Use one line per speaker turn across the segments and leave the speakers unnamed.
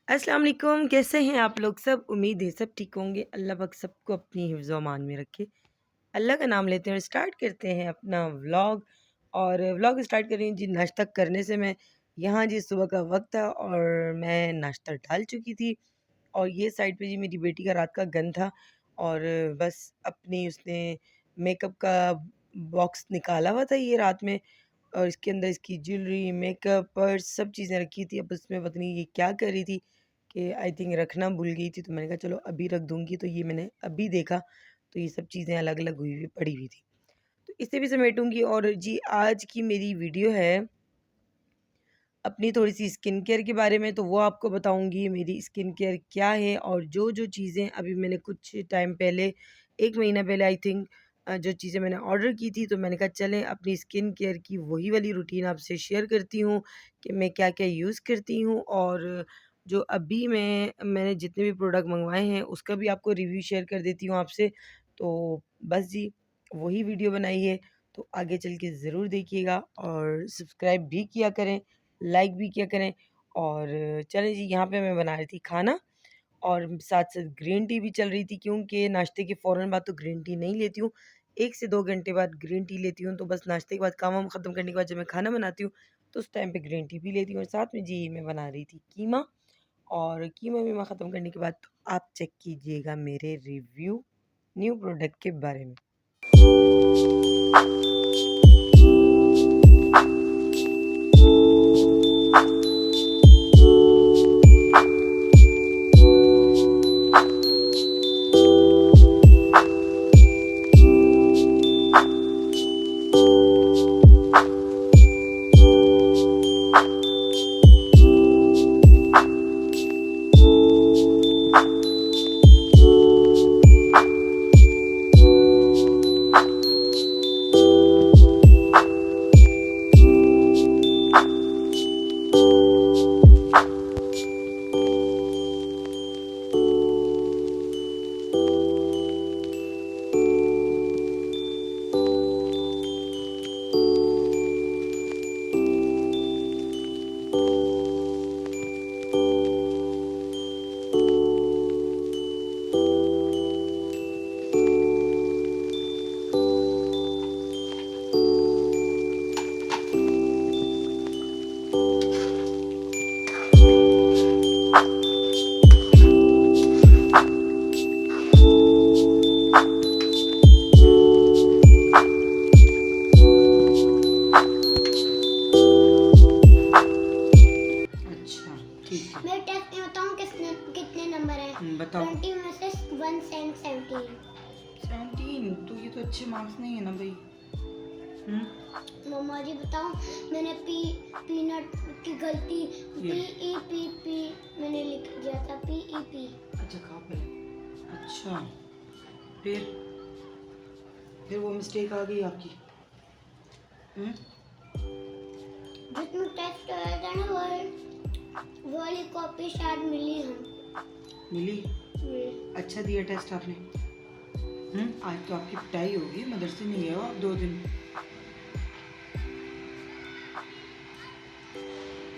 अस्सलाम वालेकुम, कैसे हैं आप लोग सब? उम्मीद है सब ठीक होंगे। अल्लाह पाक सबको अपनी हिफ्ज़ व अमान में रखे। अल्लाह का नाम लेते हैं और स्टार्ट करते हैं अपना व्लॉग। और व्लॉग स्टार्ट कर रही हूँ जी नाश्ता करने से। मैं यहाँ जी सुबह का वक्त था और मैं नाश्ता डाल चुकी थी। और ये साइड पे जी मेरी बेटी का रात का गन था। और बस अपनी उसने मेकअप का बॉक्स निकाला हुआ था ये रात में। और इसके अंदर इसकी ज्वेलरी, मेकअप, पर्स सब चीज़ें रखी थी। अब उसमें पता नहीं ये क्या कर रही थी कि आई थिंक रखना भूल गई थी। तो मैंने कहा चलो अभी रख दूँगी। तो ये मैंने अभी देखा तो ये सब चीज़ें अलग-अलग हुई हुई पड़ी हुई थी। तो इसे भी समेटूँगी। और जी आज की मेरी वीडियो है अपनी थोड़ी-सी स्किन केयर के बारे में। तो वो आपको बताऊँगी मेरी स्किन केयर क्या है और जो-जो चीज़ें अभी मैंने कुछ टाइम पहले 1 महीना पहले आई थिंक जो चीज़ें मैंने ऑर्डर की थी। तो मैंने कहा चलें अपनी स्किन केयर की वही वाली रूटीन आपसे शेयर करती हूँ कि मैं क्या-क्या यूज़ करती हूँ। और जो अभी मैंने जितने भी प्रोडक्ट मँगवाए हैं उसका भी आपको रिव्यू शेयर कर देती हूँ आपसे। तो बस जी वही वीडियो बनाई है। तो आगे चल के ज़रूर देखिएगा और सब्सक्राइब भी किया करें, लाइक भी किया करें। और चलें जी यहाँ पे मैं बना रही थी खाना और साथ-साथ ग्रीन टी भी चल रही थी क्योंकि नाश्ते के फ़ौरन बाद तो ग्रीन टी नहीं लेती हूँ। 1 से 2 घंटे बाद ग्रीन टी लेती हूँ। तो बस नाश्ते के बाद काम-वाम ख़त्म करने के बाद जब मैं खाना बनाती हूँ तो उस टाइम पे ग्रीन टी भी लेती हूँ। और साथ में जी मैं बना रही थी कीमा। और कीमा-वीमा ख़त्म करने के बाद तो आप चेक कीजिएगा मेरे रिव्यू न्यू प्रोडक्ट के बारे में। अच्छा, ठीक है।
मैं टेस्ट में बताऊं कितने कितने नंबर हैं?
बताओ।
20 में से 1 एंड 17।
17 तो ये तो अच्छे मार्क्स नहीं है ना भाई।
मम्मा जी बताओ, मैंने पीनट की गलती
ये।
पी मैंने लिख दिया था पी।
अच्छा खाओ पहले। अच्छा फिर फिर वो मिस्टेक आ गई आपकी।
जिसमें टेस्ट आया था ना वो वाली कॉपी शायद मिली हम
मिली?
मिली।
अच्छा दिया टेस्ट आपने। आज तो आपकी पिटाई होगी, मदरसे नहीं गए हो आप 2 दिन।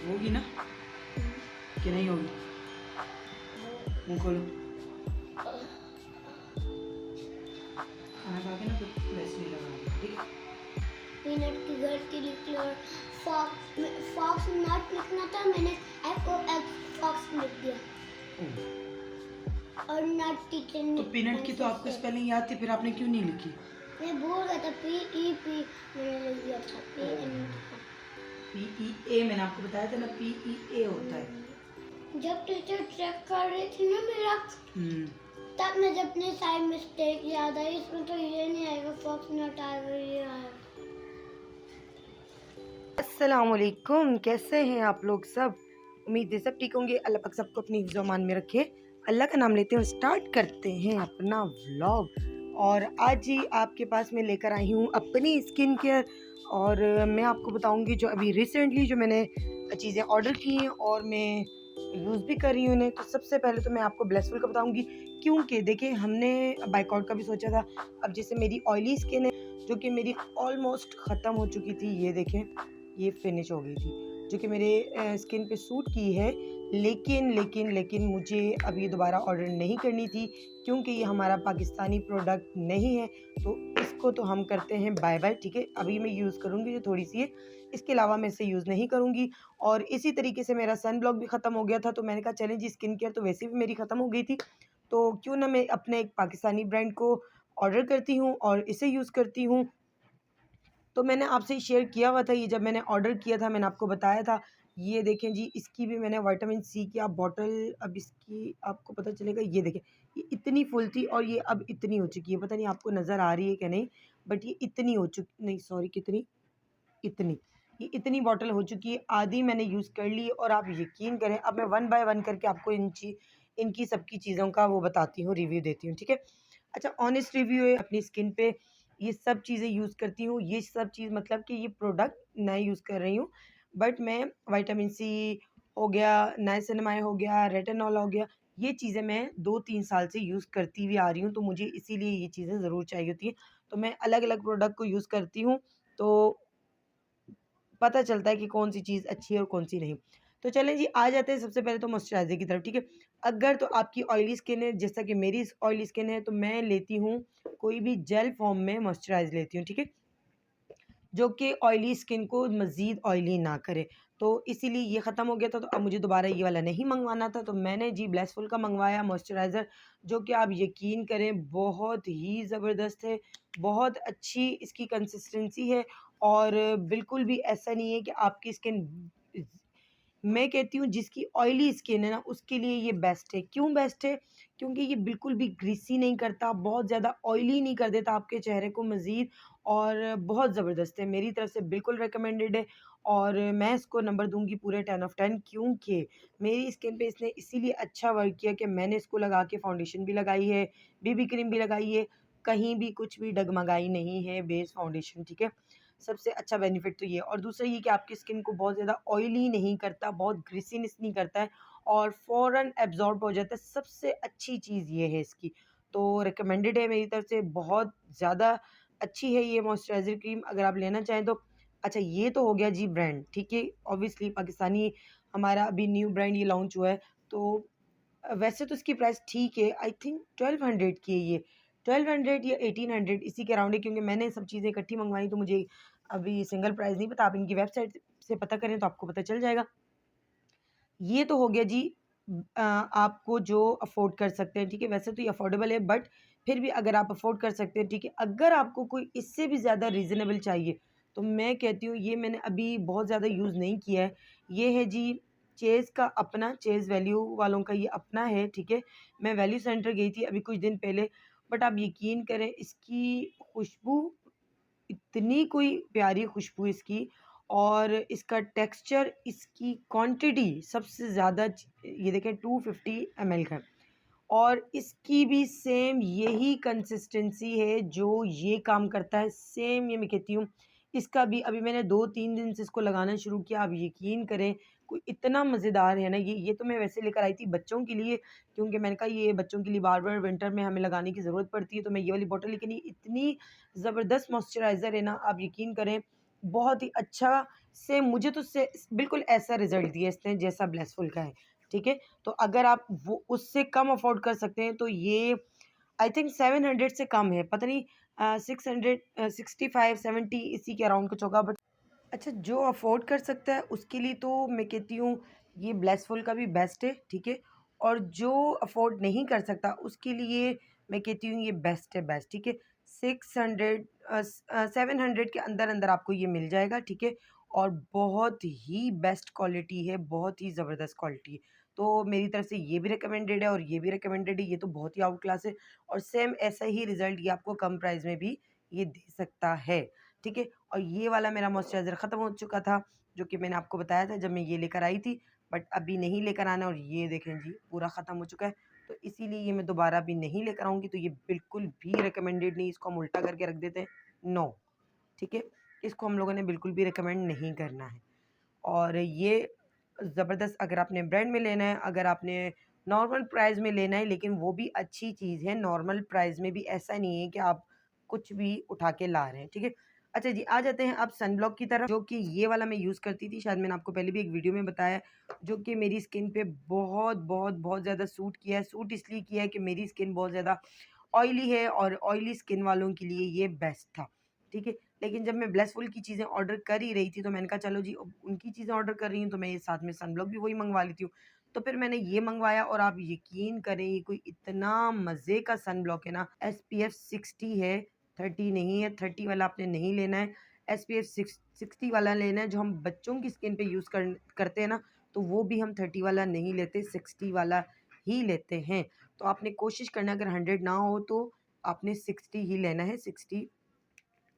होगी ना कि नहीं होगी? मुँह खोलो। खाना खा के ना कुछ वैसे नहीं लगा, ठीक है?
पीनट की गलती लिख ली और फॉक्स नॉट लिखना था, मैंने फॉक्स लिख दिया। और नॉट टीचर ने
तो पीनट की तो आपको स्पेलिंग याद थी, फिर आपने क्यों नहीं लिखी?
मैं भूल गया था पी मैंने लिख दिया था
PEA मैंने आपको बताया था ना, PEA होता है।
जब टीचर चेक कर रही थी ना मेरा तब मुझे अपनी साइड मिस्टेक याद आई। इसमें तो ये नहीं आएगा, फॉक्स नॉट आएगा, ये आएगा।
अस्सलाम वालेकुम, कैसे हैं आप लोग सब? उम्मीद है सब ठीक होंगे। अल्लाह पाक सबको अपनी हिफ्ज़ व अमान में रखे। अल्लाह का नाम लेते हैं और स्टार्ट करते हैं अपना व्लॉग। और आज ही आपके पास मैं लेकर आई हूँ अपनी स्किन केयर। और मैं आपको बताऊँगी जो अभी रिसेंटली जो मैंने चीज़ें ऑर्डर की हैं और मैं यूज़ भी कर रही हूँ उन्हें। तो सबसे पहले तो मैं आपको ब्लेसफुल का बताऊँगी क्योंकि देखिए हमने बाइकआउट का भी सोचा था। अब जैसे मेरी ऑयली स्किन है जो कि मेरी ऑलमोस्ट ख़त्म हो चुकी थी, ये देखें ये फिनिश हो गई थी जो कि मेरे स्किन पे सूट की है। लेकिन मुझे अब ये दोबारा ऑर्डर नहीं करनी थी, क्योंकि ये हमारा पाकिस्तानी प्रोडक्ट नहीं है। तो इसको तो हम करते हैं बाय बाय, ठीक है। अभी मैं यूज़ करूँगी जो थोड़ी सी है, इसके अलावा मैं इसे यूज़ नहीं करूँगी। और इसी तरीके से मेरा सन ब्लॉक भी ख़त्म हो गया था, तो मैंने कहा चलें जी, स्किन केयर तो वैसे भी मेरी ख़त्म हो गई थी, तो क्यों ना मैं अपने एक पाकिस्तानी ब्रांड को ऑर्डर करती हूँ और इसे यूज़ करती हूँ। तो मैंने आपसे शेयर किया हुआ था, ये जब मैंने ऑर्डर किया था मैंने आपको बताया था। ये देखें जी, इसकी भी मैंने विटामिन सी की आप बॉटल, अब इसकी आपको पता चलेगा, ये देखें, ये इतनी फुल थी और ये अब इतनी हो चुकी है। पता नहीं आपको नज़र आ रही है क्या नहीं, बट ये इतनी हो चुकी, नहीं सॉरी, कितनी, इतनी, ये इतनी बॉटल हो चुकी है। आधी मैंने यूज़ कर ली और आप यकीन करें, अब मैं वन बाय वन करके आपको इनकी सबकी चीज़ों का वो बताती हूँ, रिव्यू देती हूँ, ठीक है। अच्छा, ऑनेस्ट रिव्यू है, अपनी स्किन पे ये सब चीज़ें यूज़ करती हूँ। ये सब चीज़ मतलब कि ये प्रोडक्ट नए यूज़ कर रही हूँ, बट मैं विटामिन सी हो गया, नाइसिनामाइड हो गया, रेटिनॉल हो गया, ये चीज़ें मैं 2-3 साल से यूज़ करती हुई आ रही हूँ, तो मुझे इसीलिए ये चीज़ें ज़रूर चाहिए होती हैं। तो मैं अलग-अलग प्रोडक्ट को यूज़ करती हूँ, तो पता चलता है कि कौन-सी चीज़ अच्छी है और कौन-सी नहीं। तो चलें जी, आ जाते हैं सबसे पहले तो मॉइस्चराइज़र की तरफ, ठीक है। अगर तो आपकी ऑयली स्किन है, जैसा कि मेरी ऑयली स्किन है, तो मैं लेती हूँ कोई भी जेल फॉर्म में मॉइस्चराइज़ लेती हूँ, ठीक है, जो कि ऑयली स्किन को मज़ीद ऑयली ना करे। तो इसीलिए ये ख़त्म हो गया था, तो अब मुझे दोबारा ये वाला नहीं मँगवाना था, तो मैंने जी ब्लेसफुल का मँगवाया मॉइस्चराइज़र, जो कि आप यकीन करें बहुत ही ज़बरदस्त है, बहुत अच्छी इसकी कंसिस्टेंसी है और बिल्कुल भी ऐसा नहीं है कि आपकी स्किन, मैं कहती हूँ जिसकी ऑयली स्किन है ना, उसके लिए ये बेस्ट है। क्यों बेस्ट है? क्योंकि ये बिल्कुल भी ग्रीसी नहीं करता, बहुत ज़्यादा ऑयली नहीं कर देता आपके चेहरे को मज़ीद, और बहुत ज़बरदस्त है। मेरी तरफ से बिल्कुल रिकमेंडेड है और मैं इसको नंबर दूँगी पूरे 10 ऑफ 10, क्योंकि मेरी स्किन पे इसने इसीलिए अच्छा वर्क किया कि मैंने इसको लगा के फाउंडेशन भी लगाई है, बीबी क्रीम भी लगाई है, कहीं भी कुछ भी डगमगाई नहीं है बेस फाउंडेशन, ठीक है? सबसे अच्छा बेनिफिट तो ये है। और दूसरा ये कि आपकी स्किन को बहुत ज़्यादा ऑयली नहीं करता, बहुत ग्रीसीनेस नहीं करता है और फ़ौरन एब्ज़ॉर्ब हो जाता है। सबसे अच्छी चीज़ ये है इसकी। तो रिकमेंडेड है मेरी तरफ से, बहुत ज़्यादा अच्छी है ये मॉइस्चराइज़र क्रीम, अगर आप लेना चाहें तो। अच्छा, ये तो हो गया जी ब्रांड, ठीक है। ऑब्वियसली पाकिस्तानी हमारा अभी न्यू ब्रांड ये लॉन्च हुआ है, तो वैसे तो इसकी प्राइस ठीक है, आई थिंक 1200 की है ये। 1200 या 1800 इसी के अराउंड है, क्योंकि मैंने सब चीज़ें इकट्ठी मँगवाई, तो मुझे अभी सिंगल प्राइस नहीं पता। आप इनकी वेबसाइट से पता करें तो आपको पता चल जाएगा। ये तो हो गया जी, आपको जो अफ़ोर्ड कर सकते हैं, ठीक है। वैसे तो ये अफ़ोर्डेबल है, बट फिर भी अगर आप अफ़ोर्ड कर सकते हैं, ठीक है। अगर आपको कोई इससे भी ज़्यादा रीज़नेबल चाहिए, तो मैं कहती हूँ ये मैंने अभी बहुत ज़्यादा यूज़ नहीं किया है। ये है जी चेज़ का अपना, चेज़ वैल्यू वालों का ये अपना है, ठीक है। मैं वैल्यू सेंटर गई थी अभी कुछ दिन पहले, बट आप यकीन करें इसकी खुशबू, इतनी कोई प्यारी खुशबू इसकी, और इसका टेक्सचर, इसकी क्वांटिटी सबसे ज़्यादा, ये देखें 250 ml का है। और इसकी भी सेम यही कंसिस्टेंसी है जो ये काम करता है, सेम ये मैं कहती हूँ। इसका भी अभी मैंने 2-3 दिन से इसको लगाना शुरू किया, आप यकीन करें कोई इतना मज़ेदार है ना ये तो मैं वैसे लेकर आई थी बच्चों के लिए, क्योंकि मैंने कहा ये बच्चों के लिए बार-बार विंटर में हमें लगाने की ज़रूरत पड़ती है, तो मैं ये वाली बॉटल, लेकिन ये इतनी ज़बरदस्त मॉइस्चराइज़र है ना, आप यकीन करें बहुत ही अच्छा। सेम मुझे तो से बिल्कुल ऐसा रिज़ल्ट दिया इसने जैसा ब्लेसफुल का है, ठीक है। तो अगर आप वो उससे कम अफ़ोर्ड कर सकते हैं, तो ये आई थिंक 700 से कम है, पता नहीं 600 65-70 इसी के अराउंड कुछ होगा, बट अच्छा, जो अफ़ोर्ड कर सकता है उसके लिए तो मैं कहती हूँ ये ब्लेसफुल का भी बेस्ट है, ठीक है। और जो अफ़ोर्ड नहीं कर सकता उसके लिए मैं कहती हूँ ये बेस्ट है, बेस्ट, ठीक है। 600 700 के अंदर-अंदर आपको ये मिल जाएगा, ठीक है। और बहुत ही बेस्ट क्वालिटी है, बहुत ही ज़बरदस्त क्वालिटी है। तो मेरी तरफ से ये भी रिकमेंडेड है और ये भी रिकमेंडेड है, ये तो बहुत ही आउट क्लास है और सेम ऐसा ही रिज़ल्ट ये आपको कम प्राइस में भी ये दे सकता है, ठीक है। और ये वाला मेरा मॉइस्चराइज़र ख़त्म हो चुका था, जो कि मैंने आपको बताया था जब मैं ये लेकर आई थी, बट अभी नहीं लेकर आना, और ये देखें जी पूरा ख़त्म हो चुका है। तो इसीलिए ये मैं दोबारा अभी नहीं लेकर आऊँगी, तो ये बिल्कुल भी रिकमेंडेड नहीं, इसको हम उल्टा करके रख देते हैं, नो, ठीक है। इसको हम लोगों ने बिल्कुल भी रिकमेंड नहीं करना है। और ये ज़बरदस्त, अगर आपने ब्रांड में लेना है, अगर आपने नॉर्मल प्राइस में लेना है, लेकिन वो भी अच्छी चीज़ है, नॉर्मल प्राइस में भी ऐसा नहीं है कि आप कुछ भी उठा के ला रहे हैं, ठीक है। अच्छा जी, आ जाते हैं अब सन ब्लॉक की तरफ, जो कि ये वाला मैं यूज़ करती थी, शायद मैंने आपको पहले भी एक वीडियो में बताया, जो कि मेरी स्किन पे बहुत, बहुत, बहुत ज़्यादा सूट किया है। सूट इसलिए किया है कि मेरी स्किन बहुत ज़्यादा ऑयली है और ऑयली स्किन वालों के लिए ये बेस्ट था, ठीक है? लेकिन जब मैं ब्लेसफुल की चीज़ें ऑर्डर कर ही रही थी, तो मैंने कहा चलो जी, अब उनकी चीज़ें ऑर्डर कर रही हूँ, तो मैं ये साथ में सन ब्लॉक भी वही मँगवा लेती हूँ। तो फिर मैंने ये मँगवाया और आप यकीन करें, ये कोई इतना मज़े का सन ब्लॉक है ना, एसपीएफ 60 है, 30 नहीं है, 30 वाला आपने नहीं लेना है, एसपीएफ 60 वाला लेना है, जो हम बच्चों की स्किन पे यूज़ करते हैं ना, तो वो भी हम 30 वाला नहीं लेते, 60 वाला ही लेते हैं। तो आपने कोशिश करना, अगर 100 ना हो तो आपने 60 ही लेना है, 60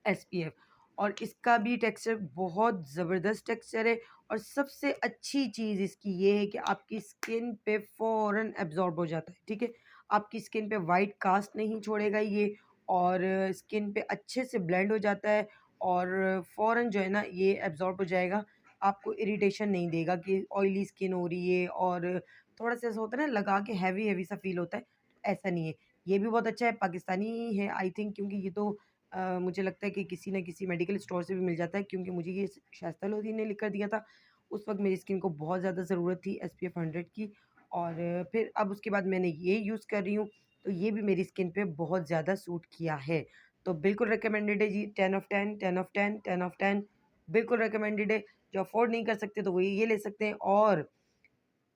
एसपीएफ। और इसका भी टेक्सचर बहुत ज़बरदस्त टेक्सचर है और सबसे अच्छी चीज़ इसकी ये है कि आपकी स्किन पे फ़ौरन एब्ज़ॉर्ब हो जाता है, ठीक है? आपकी स्किन पे वाइट कास्ट नहीं छोड़ेगा ये और स्किन पे अच्छे से ब्लेंड हो जाता है और फ़ौरन जो है ना ये एब्ज़ॉर्ब हो जाएगा। आपको इरिटेशन नहीं देगा कि ऑयली स्किन हो रही है और थोड़ा-सा ऐसा होता है ना, लगा के हेवी-हेवी सा फ़ील होता है, ऐसा नहीं है। ये भी बहुत अच्छा है, पाकिस्तानी है आई थिंक, क्योंकि ये तो मुझे लगता है कि किसी न किसी मेडिकल स्टोर से भी मिल जाता है, क्योंकि मुझे ये शाइस्ता लोधी ने लिख कर दिया था। उस वक़्त मेरी स्किन को बहुत ज़्यादा ज़रूरत थी एसपीएफ 100 की और फिर अब उसके बाद मैंने ये यूज़ कर रही हूँ, तो ये भी मेरी स्किन पे बहुत ज़्यादा सूट किया है। तो बिल्कुल रिकमेंडेड है जी, 10 ऑफ 10, 10 ऑफ 10, 10 ऑफ 10 बिल्कुल रिकमेंडेड है। जो अफ़ोर्ड नहीं कर सकते तो वो ये ले सकते हैं और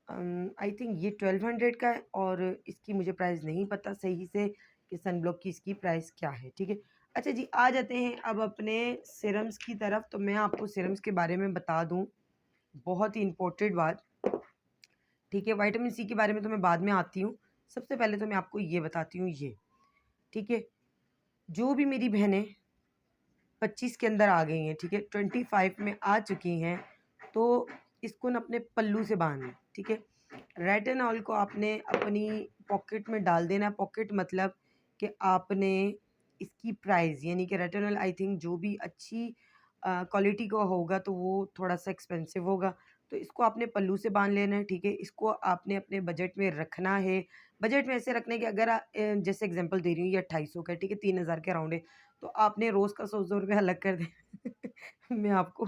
आई थिंक ये 1200 का है और इसकी मुझे प्राइस नहीं पता सही से कि सनब्लॉक की इसकी प्राइस क्या है, ठीक है? अच्छा जी, आ जाते हैं अब अपने सीरम्स की तरफ। तो मैं आपको सीरम्स के बारे में बता दूँ, बहुत ही इम्पोर्टेंट बात, ठीक है? विटामिन सी के बारे में तो मैं बाद में आती हूँ। सबसे पहले तो मैं आपको ये बताती हूँ ये, ठीक है? जो भी मेरी बहनें 25 के अंदर आ गई हैं, ठीक है? 25 में आ चुकी हैं, तो इसको ना अपने पल्लू से बाँध लें, ठीक है? रेटिनॉल को आपने अपनी पॉकेट में डाल देना है। पॉकेट मतलब कि आपने इसकी प्राइस, यानी कि रेटिनॉल आई थिंक जो भी अच्छी क्वालिटी का होगा तो वो थोड़ा-सा एक्सपेंसिव होगा। तो इसको आपने पल्लू से बाँध लेना है, ठीक है? इसको आपने अपने बजट में रखना है। बजट में ऐसे रखना है कि अगर जैसे एग्ज़ाम्पल दे रही हूँ, ये 2800 का है, ठीक है? 3000 के अराउंड है। तो आपने रोज़ का 100-100 रुपए अलग कर देना। मैं आपको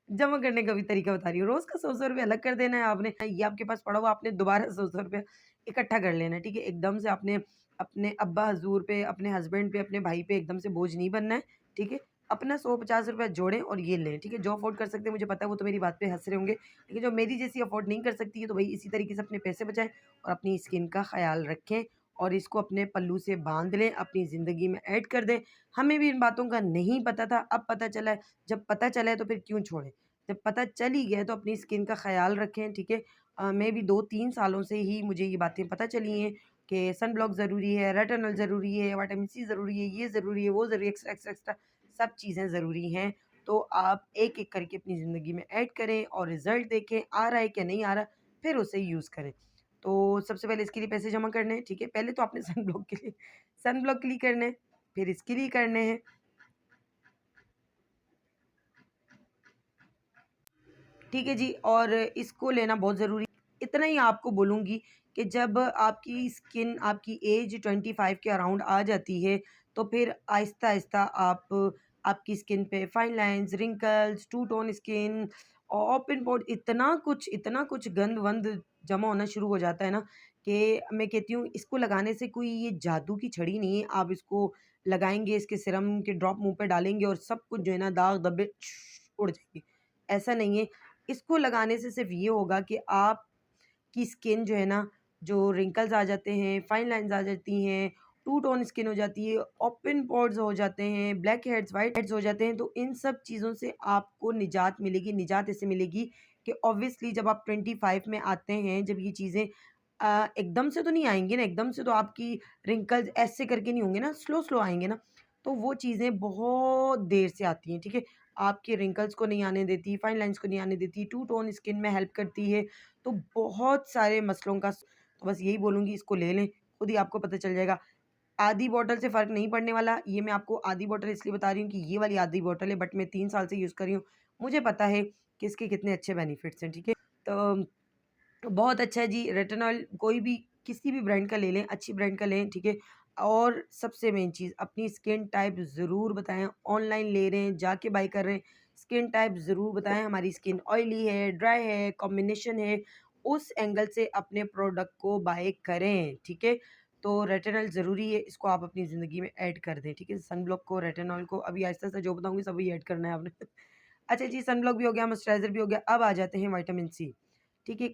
जमा करने का भी तरीका बता रही हूँ। रोज़ का 100-100 रुपए अलग कर देना है आपने। ये आपके पास पड़ा हुआ, आपने दोबारा 100-100 रुपए इकट्ठा कर लेना है, ठीक है? एकदम से आपने अपने अब्बा हज़ूर पे, अपने हस्बैंड पे, अपने भाई पे एकदम से बोझ नहीं बनना है, ठीक है? अपना 100-50 रुपए जोड़ें और ये लें, ठीक है? जो अफ़ोर्ड कर सकते हैं, मुझे पता है वो तो मेरी बात पे हँस रहे होंगे, लेकिन जो मेरी जैसी अफ़ोर्ड नहीं कर सकती है, तो भई इसी तरीके से अपने पैसे बचाएँ और अपनी स्किन का ख़्याल रखें और इसको अपने पल्लू से बाँध लें, अपनी ज़िंदगी में ऐड कर दें। हमें भी इन बातों का नहीं पता था, अब पता चला है। जब पता चला है तो फिर क्यों छोड़ें? जब पता चल ही गया है तो अपनी स्किन का ख़्याल रखें, ठीक है? मैं भी 2-3 सालों से ही मुझे ये बातें पता चली हैं कि सनब्लॉक ज़रूरी है, रेटिनॉल ज़रूरी है, विटामिन सी ज़रूरी है, ये ज़रूरी है, वो ज़रूरी है, एक्स्ट्रा, एक्स्ट्रा, एक्स्ट्रा सब चीज़ें ज़रूरी हैं। तो आप एक-एक करके अपनी ज़िंदगी में ऐड करें और रिज़ल्ट देखें, आ रहा है क्या नहीं आ रहा, फिर उसे यूज़ करें। तो सबसे पहले इसके लिए पैसे जमा करने हैं, ठीक है? पहले तो आपने सनब्लॉक के लिए करने हैं, फिर इसके लिए करने हैं। ठीक है जी, और इसको लेना बहुत ज़रूरी। इतना ही आपको बोलूँगी कि जब आपकी स्किन, आपकी एज 25 के अराउंड आ जाती है, तो फिर आहिस्ता-आहिस्ता आपकी स्किन पे fine lines, wrinkles, two tone skin, open pore, इतना कुछ गंद-वंद जमा होना शुरू हो जाता है ना, कि मैं कहती हूँ इसको लगाने से कोई ये जादू की छड़ी नहीं है। आप इसको लगाएँगे, इसके सीरम के ड्रॉप मुँह पे डालेंगे और सब कुछ जो है ना, दाग धब्बे उड़ जाएँगे। ऐसा नहीं है। इसको लगाने से सिर्फ़ ये होगा कि आपकी स्किन जो है ना, जो रिंकल्स आ जाते हैं, फाइन लाइन्स आ जाती हैं, टू टोन स्किन हो जाती है, ओपन पोर्स हो जाते हैं, ब्लैक हेड्स, व्हाइट हेड्स हो जाते हैं, तो इन सब चीज़ों से आपको निजात मिलेगी। निजात ऐसे मिलेगी कि ऑब्वियसली जब आप 25 में आते हैं, जब ये चीज़ें एकदम से तो नहीं आएँगी ना, एकदम से तो आपकी रिंकल्स ऐसे करके नहीं होंगे ना, स्लो-स्लो आएँगे ना, तो वो चीज़ें बहुत देर से आती हैं, ठीक है? आपके रिंकल्स को नहीं आने देती, फाइन लाइन्स को नहीं आने देती, टू टोन स्किन में हेल्प करती है, तो बहुत सारे मसलों का तो बस यही बोलूँगी, इसको ले लें, खुद ही आपको पता चल जाएगा। आधी बॉटल से फ़र्क नहीं पड़ने वाला, ये मैं आपको आधी बॉटल इसलिए बता रही हूँ कि ये वाली आधी बॉटल है, बट मैं 3 साल से यूज़ कर रही हूँ। मुझे पता है कि इसके कितने अच्छे बेनिफिट्स हैं, ठीक है? तो बहुत अच्छा है जी, रेटिनॉल कोई भी किसी भी ब्रांड का ले लें, अच्छी ब्रांड का लें, ठीक है? और सबसे मेन चीज़, अपनी स्किन टाइप ज़रूर बताएँ। ऑनलाइन ले रहे हैं, जाके बाय कर रहे हैं, स्किन टाइप ज़रूर बताएँ, हमारी स्किन ऑयली है, ड्राई है, कॉम्बिनेशन है, उस एंगल से अपने प्रोडक्ट को बाय करें, ठीक है? तो रेटिनॉल ज़रूरी है, इसको आप अपनी ज़िंदगी में ऐड कर दें, ठीक है? सनब्लॉक को, रेटिनॉल को अभी आहिस्ता-आहिस्ता जो बताऊँगी सब वही ऐड करना है आपने। अच्छा जी, सनब्लॉक भी हो गया, मॉइस्चराइज़र भी हो गया, अब आ जाते हैं विटामिन सी। ठीक है,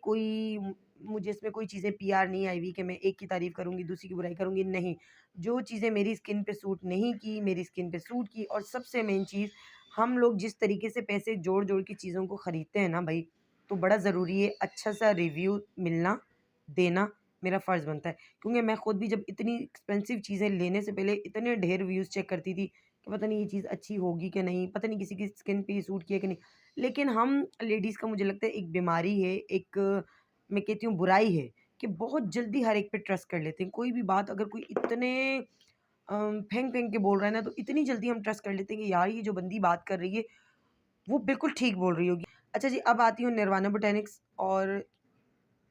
मुझे इसमें कोई चीज़ें पीआर नहीं आई हुई कि मैं एक की तारीफ़ करूँगी, दूसरी की बुराई करूँगी, नहीं। जो चीज़ें मेरी स्किन पे सूट नहीं की, मेरी स्किन पे सूट की। और सबसे मेन चीज़, हम लोग जिस तरीके से पैसे जोड़-जोड़ के चीज़ों को खरीदते हैं ना भई, तो बड़ा ज़रूरी है अच्छा-सा रिव्यू मिलना, देना मेरा फ़र्ज़ बनता है। क्योंकि मैं खुद भी जब इतनी एक्सपेंसिव चीज़ें लेने से पहले इतने ढेर रिव्यूज़ चेक करती थी कि पता नहीं ये चीज़ अच्छी होगी कि नहीं, पता नहीं किसी की स्किन पे ये सूट किया कि नहीं। लेकिन हम लेडीज़ का मुझे लगता है एक बीमारी है, एक मैं कहती हूँ बुराई है कि बहुत जल्दी हर एक पे ट्रस्ट कर लेते हैं। कोई भी बात अगर कोई इतने फेंक-फेंक के बोल रहा है ना, तो इतनी जल्दी हम ट्रस्ट कर लेते हैं कि यार ये जो बंदी बात कर रही है, वो बिल्कुल ठीक बोल रही होगी। अच्छा जी, अब आती हूँ निर्वाणा बोटैनिक्स और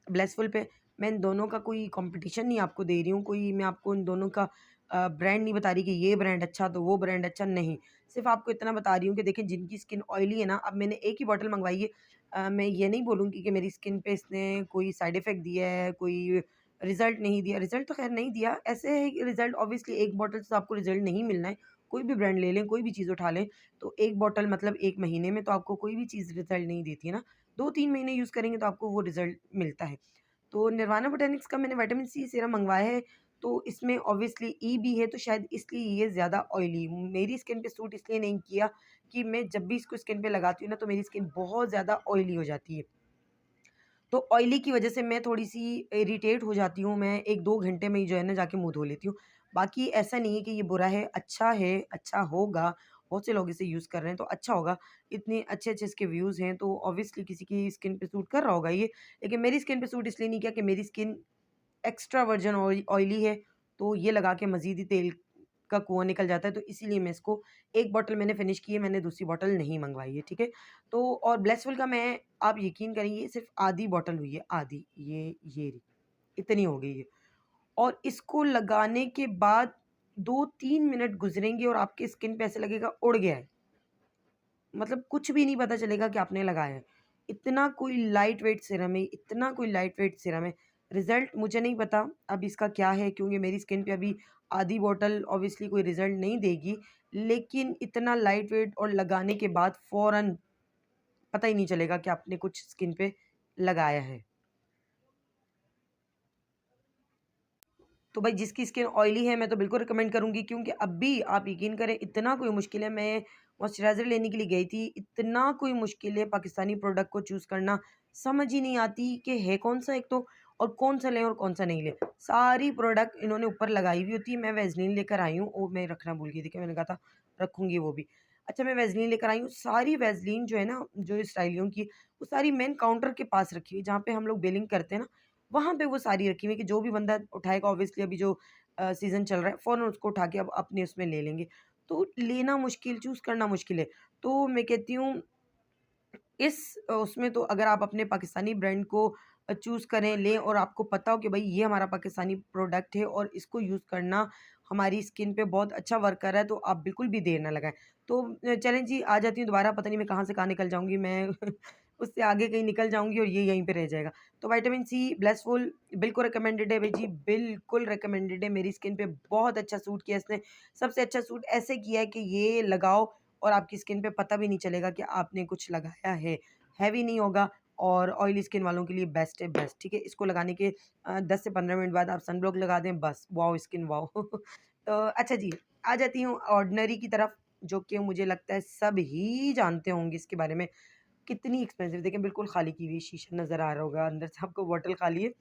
ब्लेसफुल पे। मैं इन दोनों का कोई कॉम्पिटिशन नहीं आपको दे रही हूँ, कोई मैं आपको इन दोनों का ब्रांड नहीं बता रही कि ये ब्रांड अच्छा तो वो ब्रांड अच्छा, नहीं। सिर्फ़ आपको इतना बता रही हूँ कि देखिए जिनकी स्किन ऑयली है ना, अब मैंने एक ही बॉटल मँगवाई है। मैं ये नहीं बोलूँगी कि मेरी स्किन पे इसने कोई साइड इफ़ेक्ट दिया है, कोई रिज़ल्ट नहीं दिया। रिज़ल्ट तो ख़ैर नहीं दिया, ऐसे है कि रिज़ल्ट ऑब्वियसली एक बॉटल से तो आपको रिज़ल्ट नहीं मिलना है। कोई भी ब्रांड ले लें, कोई भी चीज़ उठा लें, तो 1 बॉटल मतलब 1 महीने में तो आपको कोई भी चीज़ रिज़ल्ट नहीं देती है ना। 2-3 महीने यूज़ करेंगे तो आपको वो रिज़ल्ट मिलता है। तो निर्वाणा बोटैनिक्स का मैंने विटामिन सी सीरम मँगवाया है, तो इसमें ऑब्वियसली ई भी है, तो शायद इसलिए ये ज़्यादा ऑयली मेरी स्किन पे सूट इसलिए नहीं किया कि मैं जब भी इसको स्किन पे लगाती हूँ ना, तो मेरी स्किन बहुत ज़्यादा ऑयली हो जाती है। तो ऑयली की वज़ह से मैं थोड़ी-सी इरिटेट हो जाती हूँ, मैं 1-2 घंटे में ही जो है ना जाके मुँह धो लेती हूँ। बाकी ऐसा नहीं है कि ये बुरा है, अच्छा होगा, बहुत से लोग इसे यूज़ कर रहे हैं तो अच्छा होगा। इतने अच्छे-अच्छे इसके व्यूज़ हैं, तो ऑब्वियसली किसी की स्किन पे सूट कर रहा होगा ये। लेकिन मेरी स्किन पे सूट इसलिए नहीं किया कि मेरी स्किन एक्स्ट्रा वर्जिन ऑयली है, तो ये लगा के मज़ीद ही तेल का कुआँ निकल जाता है, तो इसीलिए मैं इसको 1 बॉटल मैंने फिनिश की है, मैंने दूसरी बॉटल नहीं मँगवाई है, ठीक है? तो और ब्लेसफुल का मैं आप यकीन करेंगे सिर्फ़ आधी बॉटल हुई है, आधी, ये रही, इतनी हो गई है। और इसको लगाने के बाद 2-3 मिनट गुज़रेंगे और आपकी स्किन पे ऐसे लगेगा उड़ गया है। मतलब कुछ भी नहीं पता चलेगा कि आपने लगाया है। इतना कोई लाइट वेट सीरम है, इतना कोई लाइट वेट सीरम है। रिज़ल्ट मुझे नहीं पता अब इसका क्या है, क्योंकि मेरी स्किन पे अभी आधी बॉटल ऑब्वियसली कोई रिज़ल्ट नहीं देगी। लेकिन इतना लाइट वेट और लगाने के बाद फ़ौरन पता ही नहीं चलेगा कि आपने कुछ स्किन पे लगाया है। तो भाई जिसकी स्किन ऑयली है मैं तो बिल्कुल रिकमेंड करूँगी, क्योंकि अब भी आप यकीन करें इतना कोई मुश्किल है, मैं मॉइस्चराइज़र लेने के लिए गई थी, इतना कोई मुश्किल है पाकिस्तानी प्रोडक्ट को चूज़ करना, समझ ही नहीं आती कि है कौन-सा एक तो और कौन-सा लें और कौन-सा नहीं लें। सारी प्रोडक्ट इन्होंने ऊपर लगाई हुई होती है, मैं वैज़लीन लेकर आई हूँ, वो मैं रखना भूल गई थी, क्या मैंने कहा था रखूँगी वो भी। अच्छा मैं वैज़लीन लेकर आई हूँ, सारी वैज़लीन जो है ना, जो इज़राइलियों की, वो सारी मेन काउंटर के पास रखी हुई है, जहाँ पे हम लोग बिलिंग करते हैं ना, वहाँ पे वो सारी रखी हुई है कि जो भी बंदा उठाएगा ऑब्वियसली अभी जो सीज़न चल रहा है फ़ौरन उसको उठा के अब अपने उसमें ले लेंगे। तो लेना मुश्किल, चूज़ करना मुश्किल है। तो मैं कहती हूँ उसमें तो अगर आप अपने पाकिस्तानी ब्रांड को चूज़ करें, लें और आपको पता हो कि भई ये हमारा पाकिस्तानी प्रोडक्ट है और इसको यूज़ करना हमारी स्किन पे बहुत अच्छा वर्क कर रहा है, तो आप बिल्कुल भी देर ना लगाएँ। तो चलें जी, आ जाती हूँ दोबारा, पता नहीं मैं कहाँ से कहाँ निकल जाऊँगी, मैं उससे आगे कहीं निकल जाऊँगी और ये यहीं पे रह जाएगा। तो विटामिन सी ब्लेसफुल बिल्कुल रिकमेंडेड है भई जी, बिल्कुल रिकमेंडेड है। मेरी स्किन पे बहुत अच्छा सूट किया इसने। सबसे अच्छा सूट ऐसे किया है कि ये लगाओ और आपकी स्किन पे पता भी नहीं चलेगा कि आपने कुछ लगाया है। हेवी नहीं होगा और ऑयली स्किन वालों के लिए बेस्ट है, बेस्ट, ठीक है? इसको लगाने के 10 से 15 मिनट बाद आप सनब्लॉक लगा दें, बस वॉव स्किन वॉव! तो अच्छा जी, आ जाती हूँ ऑर्डिनरी की तरफ, जो कि मुझे लगता है सब ही जानते होंगे इसके बारे में। कितनी एक्सपेंसिव, देखें बिल्कुल खाली की हुई शीशा नज़र आ रहा होगा, अंदर से आपको बॉटल खाली है।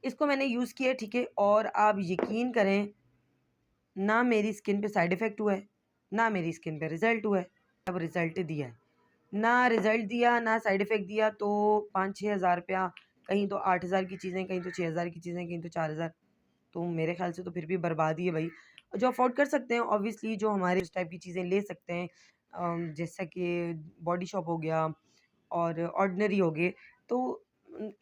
इसको मैंने यूज़ किया है, ठीक है? और आप यकीन करें, ना मेरी स्किन पे साइड इफ़ेक्ट हुआ है, ना मेरी स्किन पे रिज़ल्ट हुआ है। अब रिज़ल्ट दिया है। ना रिज़ल्ट दिया, ना साइड इफ़ेक्ट दिया, तो 5-6 हज़ार रुपया, कहीं तो 8,000 की चीज़ें, कहीं तो 6,000 की चीज़ें, कहीं तो 4,000, तो मेरे ख़्याल से तो फिर भी बर्बाद ही है भई। जो अफ़ोर्ड कर सकते हैं ऑब्वियसली, जो हमारे इस टाइप की चीज़ें ले सकते हैं, जैसा कि बॉडी शॉप हो गया और ऑर्डिनरी हो गए, तो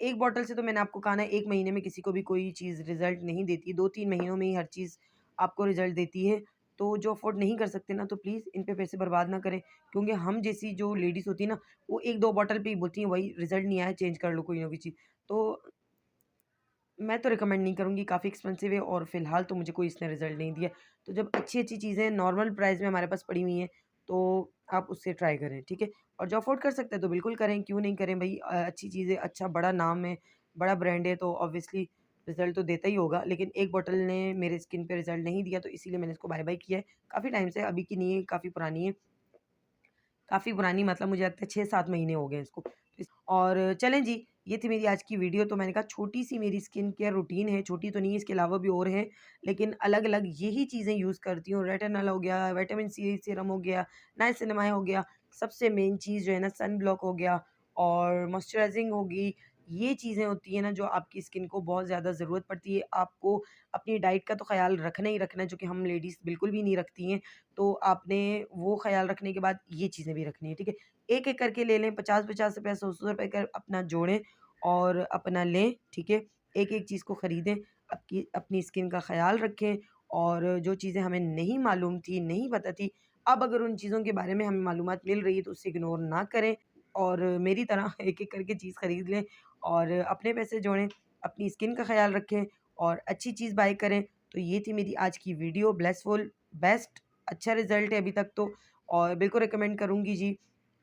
एक बॉटल से तो मैंने आपको कहा ना 1 महीने में किसी को भी कोई चीज़ रिज़ल्ट नहीं देती, 2-3 महीनों में ही हर चीज़ आपको रिज़ल्ट देती है। तो जो अफ़ोर्ड नहीं कर सकते ना, तो प्लीज़ इन पे पैसे बर्बाद ना करें, क्योंकि हम जैसी जो लेडीज़ होती है ना, वो 1-2 बॉटल पे ही बोलती हैं, वही रिज़ल्ट नहीं आया, चेंज कर लो कोई ना कोई चीज़। तो मैं तो रिकमेंड नहीं करूँगी, काफ़ी एक्सपेंसिव है और फ़िलहाल तो मुझे कोई इसने रिज़ल्ट नहीं दिया। तो जब अच्छी-अच्छी चीज़ें नॉर्मल प्राइस में हमारे पास पड़ी हुई हैं, तो आप उससे ट्राई करें, ठीक है? और जो अफ़ोर्ड कर सकते हैं तो बिल्कुल करें, क्यों नहीं करें भई? अच्छी चीज़ है, अच्छा बड़ा नाम है, बड़ा ब्रांड है, तो ऑब्वियसली रिज़ल्ट तो देता ही होगा। लेकिन एक बॉटल ने मेरे स्किन पे रिज़ल्ट नहीं दिया, तो इसीलिए मैंने इसको बाय-बाय किया है। काफ़ी टाइम से, अभी की नहीं है, काफ़ी पुरानी है। काफ़ी पुरानी मतलब मुझे लगता है 6-7 महीने हो गए हैं इसको। और चलें जी, ये थी मेरी आज की वीडियो। तो मैंने कहा छोटी-सी मेरी स्किन केयर रूटीन है, छोटी तो नहीं है, इसके अलावा भी और हैं, लेकिन अलग-अलग यही चीज़ें यूज़ करती हूँ। रेटिनॉल हो गया, विटामिन सी सीरम हो गया, नाइसिनामाइड हो गया, सबसे मेन चीज़ जो है ना सन ब्लॉक हो गया और मॉइस्चराइज़िंग होगी। ये चीज़ें होती हैं ना जो आपकी स्किन को बहुत ज़्यादा ज़रूरत पड़ती है। आपको अपनी डाइट का तो ख़्याल रखना ही रखना है, जो कि हम लेडीज़ बिल्कुल भी नहीं रखती हैं। तो आपने वो ख़्याल रखने के बाद ये चीज़ें भी रखनी है, ठीक है? एक-एक करके ले लें, 50-50 रुपए, 100-100 रुपए कर अपना जोड़ें और अपना लें, ठीक है? एक-एक चीज़ को खरीदें, आपकी अपनी स्किन का ख़्याल रखें और जो चीज़ें हमें नहीं मालूम थी, नहीं पता थी, अब अगर उन चीज़ों के बारे में हमें मालूमात मिल रही है, तो उसे इग्नोर ना करें और मेरी तरह एक-एक करके चीज़ खरीद लें और अपने पैसे जोड़ें, अपनी स्किन का ख़्याल रखें और अच्छी चीज़ बाय करें। तो ये थी मेरी आज की वीडियो, ब्लेसफुल, बेस्ट, अच्छा रिज़ल्ट है अभी तक तो और बिल्कुल रिकमेंड करूँगी जी।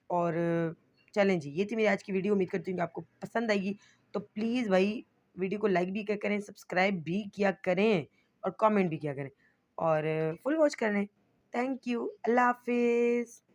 और चलें जी, ये थी मेरी आज की वीडियो। उम्मीद करती हूँ कि आपको पसंद आएगी। तो प्लीज़ भाई वीडियो को लाइक भी किया करें, सब्सक्राइब भी किया करें और कमेंट भी किया करें और फुल वॉच कर लें। Thank you. अल्लाह हाफ़िज़।